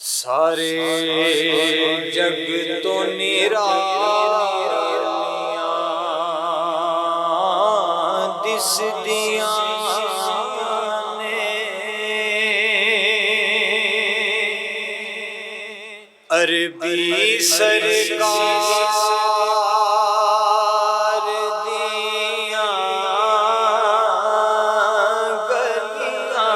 सारे जग तो निरालियां दिसदियां ने, अरबी सरकार दियां गलियां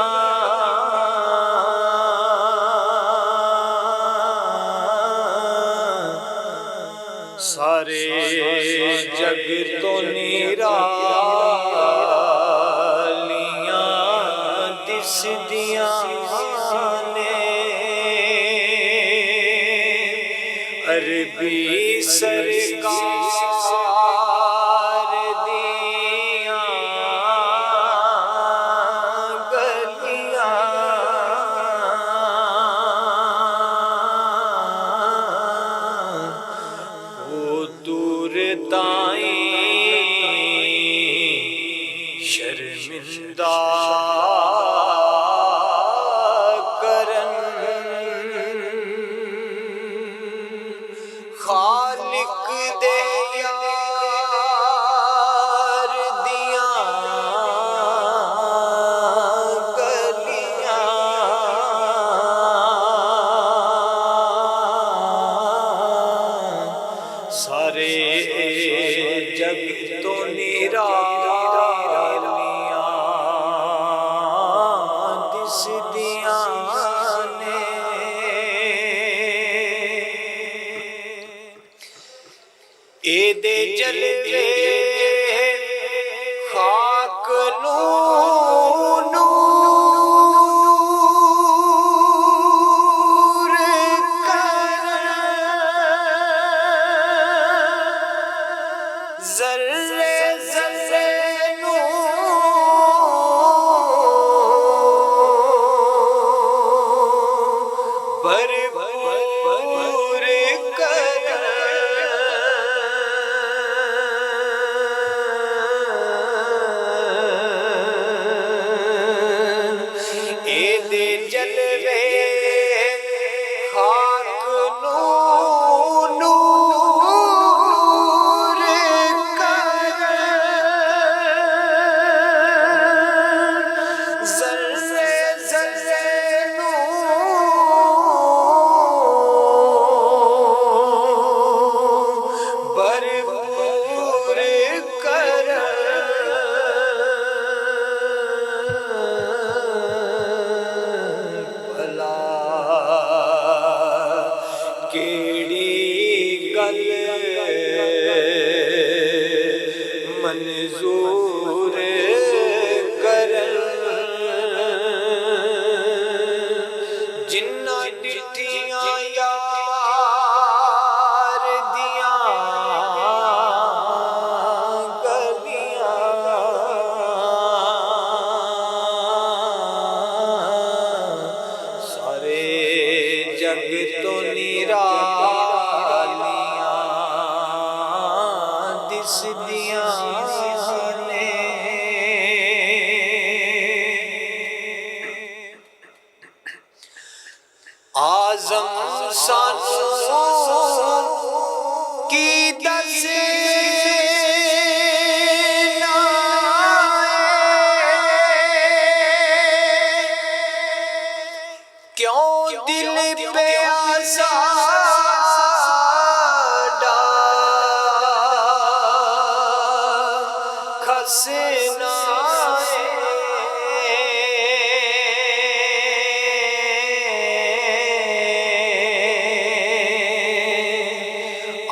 सारे जग तो निरालियां दिसदियां ने, अरबी सरकार दियां गलियां दूर ताईं शर्मिंदा करन, खालिक दे यार दियां गलियां सारे जग तो निरालियां दिसदियां ने, एदे जलवे खाक नूर ज़र्रे ज़र्रे भरपूर कर, एदे जलवे खाक नूर कर, ज़र्रे ज़र्रे भरपूर कर, भला केड़ी गल मंजूर करन, जिन्ना डिठियां यार दियां गलियां सारे जग तो निरालियां दिसदियां ने, आज़म सानू की दसना क्यों दिल पे आज़ादा खसना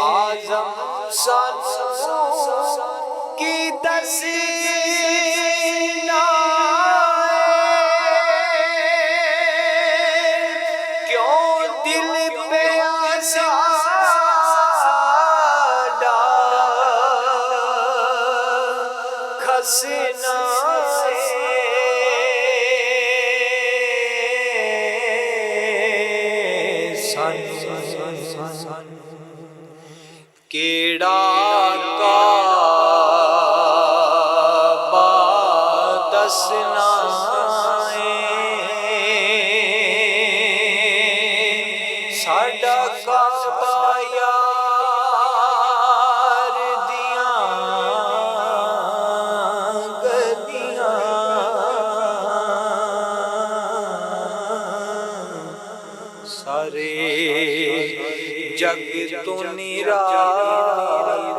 आज़म सानू की दसना क्यों दिल पे आज़ादा खसना केड़ा काबा दसना साडा काबा यार दियां गलियां सारे जग तो निराला